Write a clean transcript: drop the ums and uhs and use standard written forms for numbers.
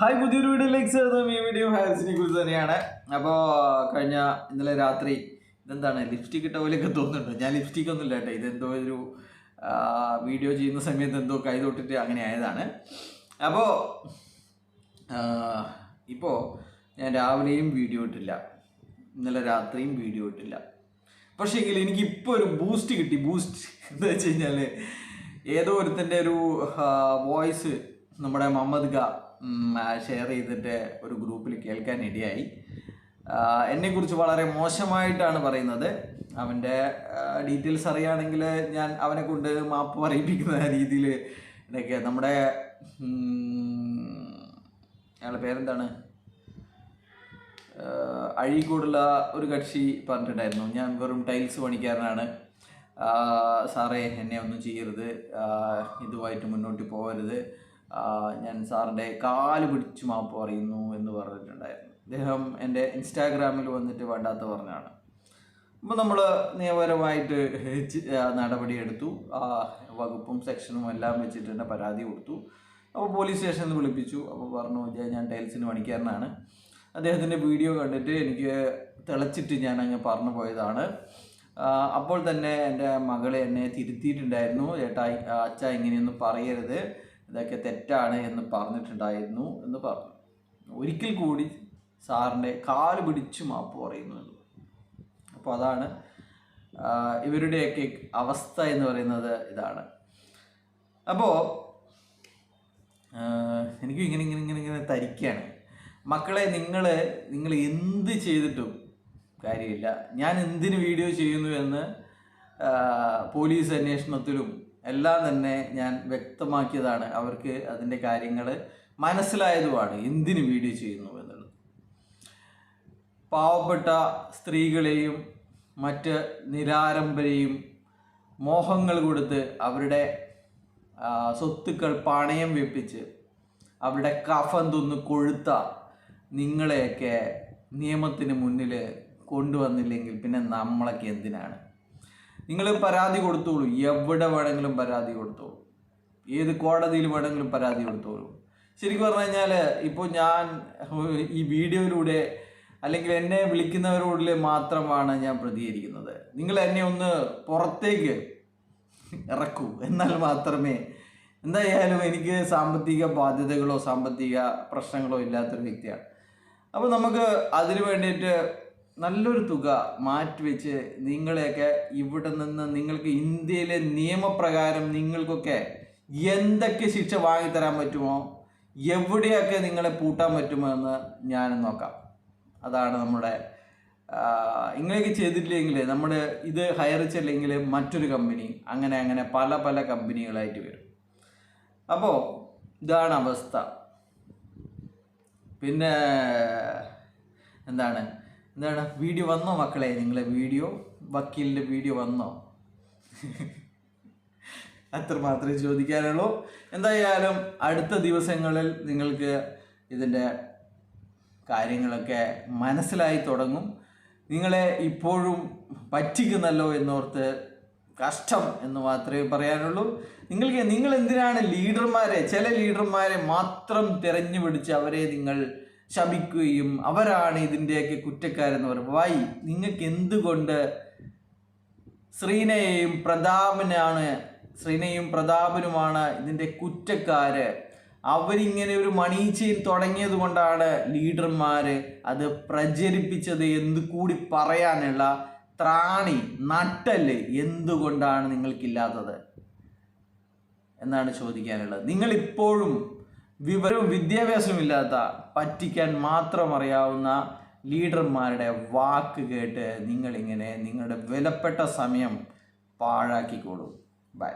Hi, പുതിയൊരു വീഡിയോയിലേക്ക് സ്വാഗതം. ഈ വീഡിയോ ഹാരിസിനെ കുറിച്ച് തന്നെയാണ്. അപ്പോൾ ഇന്നലെ രാത്രി ഇതെന്താണ് ലിപ്സ്റ്റിക് ഇട്ട പോലെയൊക്കെ തോന്നുന്നുണ്ട്. ഞാൻ ലിപ്സ്റ്റിക് ഒന്നും ഇല്ല കേട്ടോ. ഇതെന്തോ ഒരു വീഡിയോ ചെയ്യുന്ന സമയത്ത് എന്തോ കൈ തൊട്ടിട്ട് അങ്ങനെ ആയതാണ്. അപ്പോൾ ഇപ്പോൾ ഞാൻ രാവിലെയും വീഡിയോ ഇട്ടില്ല, ഇന്നലെ രാത്രിയും വീഡിയോ ഇട്ടില്ല. പക്ഷേ എങ്കിൽ എനിക്കിപ്പോൾ ഒരു ബൂസ്റ്റ് കിട്ടി. ബൂസ്റ്റ് എന്താ വെച്ച് കഴിഞ്ഞാൽ, ഏതോ ഒരുത്തൻ്റെ ഒരു വോയിസ് നമ്മുടെ മുഹമ്മദ് ഖാ ഷെയർ ചെയ്തിട്ട് ഒരു ഗ്രൂപ്പിൽ കേൾക്കാൻ ഇടയായി. എന്നെക്കുറിച്ച് വളരെ മോശമായിട്ടാണ് പറയുന്നത്. അവൻ്റെ ഡീറ്റെയിൽസ് അറിയുകയാണെങ്കിൽ ഞാൻ അവനെ കൊണ്ട് മാപ്പ് പറയിപ്പിക്കുന്ന രീതിയിൽ ഇതൊക്കെ. നമ്മുടെ അയാളുടെ പേരെന്താണ്, അഴീക്കോടുള്ള ഒരു കക്ഷി പറഞ്ഞിട്ടുണ്ടായിരുന്നു, ഞാൻ വെറും ടൈൽസ് പണിക്കാരനാണ്, സാറേ എന്നെ ഒന്നും ചെയ്യരുത്, ഇതുമായിട്ട് മുന്നോട്ട് പോകരുത്, ഞാൻ സാറിൻ്റെ കാല് പിടിച്ച് മാപ്പ് പറയുന്നു എന്ന് പറഞ്ഞിട്ടുണ്ടായിരുന്നു. അദ്ദേഹം എൻ്റെ ഇൻസ്റ്റാഗ്രാമിൽ വന്നിട്ട് വേണ്ടാത്ത പറഞ്ഞാണ്. അപ്പോൾ നമ്മൾ നിയമപരമായിട്ട് നടപടിയെടുത്തു. വകുപ്പും സെക്ഷനും എല്ലാം വെച്ചിട്ട് തന്നെ പരാതി കൊടുത്തു. അപ്പോൾ പോലീസ് സ്റ്റേഷനിൽ വിളിപ്പിച്ചു. അപ്പോൾ പറഞ്ഞു, ഞാൻ ടൈൽസിന് പണിക്കാരനാണ്, അദ്ദേഹത്തിൻ്റെ വീഡിയോ കണ്ടിട്ട് എനിക്ക് തിളച്ചിട്ട് ഞാൻ അങ്ങ് പറഞ്ഞു പോയതാണ്. അപ്പോൾ തന്നെ എൻ്റെ മകളെ എന്നെ തിരുത്തിയിട്ടുണ്ടായിരുന്നു, ചേട്ടാ അച്ഛ ഇങ്ങനെയൊന്നും പറയരുത്, ഇതൊക്കെ തെറ്റാണ് എന്ന് പറഞ്ഞിട്ടുണ്ടായിരുന്നു എന്ന് പറഞ്ഞു. ഒരിക്കൽ കൂടി സാറിൻ്റെ കാല് പിടിച്ചു മാപ്പ് പറയുന്നു എന്ന്. അപ്പോൾ അതാണ് ഇവരുടെയൊക്കെ അവസ്ഥ എന്ന് പറയുന്നത്, ഇതാണ്. അപ്പോൾ എനിക്കും ഇങ്ങനെ തരിക്കുകയാണ്. മക്കളെ, നിങ്ങൾ എന്ത് ചെയ്തിട്ടും കാര്യമില്ല. ഞാൻ എന്തിന് വീഡിയോ ചെയ്യുന്നു എന്ന് പോലീസ് അന്വേഷണത്തിലും എല്ലാം തന്നെ ഞാൻ വ്യക്തമാക്കിയതാണ്. അവർക്ക് അതിൻ്റെ കാര്യങ്ങൾ മനസ്സിലായതുമാണ് എന്തിന് വീഡിയോ ചെയ്യുന്നു എന്നുള്ളത്. പാവപ്പെട്ട സ്ത്രീകളെയും മറ്റ് നിരാരംഭരെയും മോഹങ്ങൾ കൊടുത്ത് അവരുടെ സ്വത്തുക്കൾ പണയം വെപ്പിച്ച് അവരുടെ കഫം തിന്ന് കൊഴുത്ത നിങ്ങളെയൊക്കെ നിയമത്തിന് മുന്നിൽ കൊണ്ടുവന്നില്ലെങ്കിൽ പിന്നെ നമ്മളൊക്കെ എന്തിനാണ്? നിങ്ങൾ പരാതി കൊടുത്തോളൂ, എവിടെ വേണമെങ്കിലും പരാതി കൊടുത്തോളൂ, ഏത് കോടതിയിൽ വേണമെങ്കിലും പരാതി കൊടുത്തോളൂ. ശരിക്കും പറഞ്ഞു കഴിഞ്ഞാൽ ഇപ്പോൾ ഞാൻ ഈ വീഡിയോയിലൂടെ അല്ലെങ്കിൽ എന്നെ വിളിക്കുന്നവരോട് മാത്രമാണ് ഞാൻ പ്രതികരിക്കുന്നത്. നിങ്ങൾ എന്നെ ഒന്ന് പുറത്തേക്ക് ഇറക്കൂ, എന്നാൽ മാത്രമേ. എന്തായാലും എനിക്ക് സാമ്പത്തിക ബാധ്യതകളോ സാമ്പത്തിക പ്രശ്നങ്ങളോ ഇല്ലാത്തൊരു വ്യക്തിയാണ്. അപ്പോൾ നമുക്ക് അതിന് വേണ്ടിയിട്ട് നല്ലൊരു തുക മാറ്റിവെച്ച് നിങ്ങളെയൊക്കെ ഇവിടെ നിന്ന് നിങ്ങൾക്ക് ഇന്ത്യയിലെ നിയമപ്രകാരം നിങ്ങൾക്കൊക്കെ എന്തൊക്കെ ശിക്ഷ വാങ്ങിത്തരാൻ പറ്റുമോ, എവിടെയൊക്കെ നിങ്ങളെ പൂട്ടാൻ പറ്റുമോ എന്ന് ഞാൻ നോക്കാം. അതാണ് നമ്മുടെ ഇങ്ങനെയൊക്കെ ചെയ്തിട്ടില്ലെങ്കിൽ നമ്മുടെ ഇത് ഹയർ ചെയ്യില്ലെങ്കിൽ മറ്റൊരു കമ്പനി, അങ്ങനെ പല കമ്പനികളായിട്ട് വരും. അപ്പോൾ ഇതാണ് അവസ്ഥ. പിന്നെ എന്താണ് വീഡിയോ വന്നോ മക്കളെ? നിങ്ങളെ വക്കീലിൻ്റെ വീഡിയോ വന്നോ? അത്ര മാത്രമേ ചോദിക്കാനുള്ളൂ. എന്തായാലും അടുത്ത ദിവസങ്ങളിൽ നിങ്ങൾക്ക് ഇതിൻ്റെ കാര്യങ്ങളൊക്കെ മനസ്സിലായി തുടങ്ങും. നിങ്ങളെ ഇപ്പോഴും പറ്റിക്കുന്നല്ലോ എന്നോർത്ത് കഷ്ടം എന്ന് മാത്രമേ പറയാനുള്ളൂ. നിങ്ങൾ എന്തിനാണ് ചില ലീഡർമാരെ മാത്രം തിരഞ്ഞു പിടിച്ച് അവരെ നിങ്ങൾ ശപിക്കുകയും അവരാണ് ഇതിൻ്റെയൊക്കെ കുറ്റക്കാരെന്ന് പറയും? നിങ്ങൾക്ക് എന്തുകൊണ്ട് ശ്രീനയും പ്രതാപനുമാണ് ഇതിൻ്റെ കുറ്റക്കാര്? അവരിങ്ങനെ ഒരു മണി ചെയിൻ തുടങ്ങിയത് കൊണ്ടാണ് ലീഡർമാർ അത് പ്രചരിപ്പിച്ചത് എന്ന് കൂടി പറയാനുള്ള ത്രാണി, നട്ടല് എന്തുകൊണ്ടാണ് നിങ്ങൾക്കില്ലാത്തത് എന്നാണ് ചോദിക്കാനുള്ളത്. നിങ്ങളിപ്പോഴും വിവരവും വിദ്യാഭ്യാസവും ഇല്ലാത്ത, പറ്റിക്കാൻ മാത്രം അറിയാവുന്ന ലീഡർമാരുടെ വാക്ക് കേട്ട് നിങ്ങളിങ്ങനെ നിങ്ങളുടെ വിലപ്പെട്ട സമയം പാഴാക്കിക്കോളൂ. ബൈ.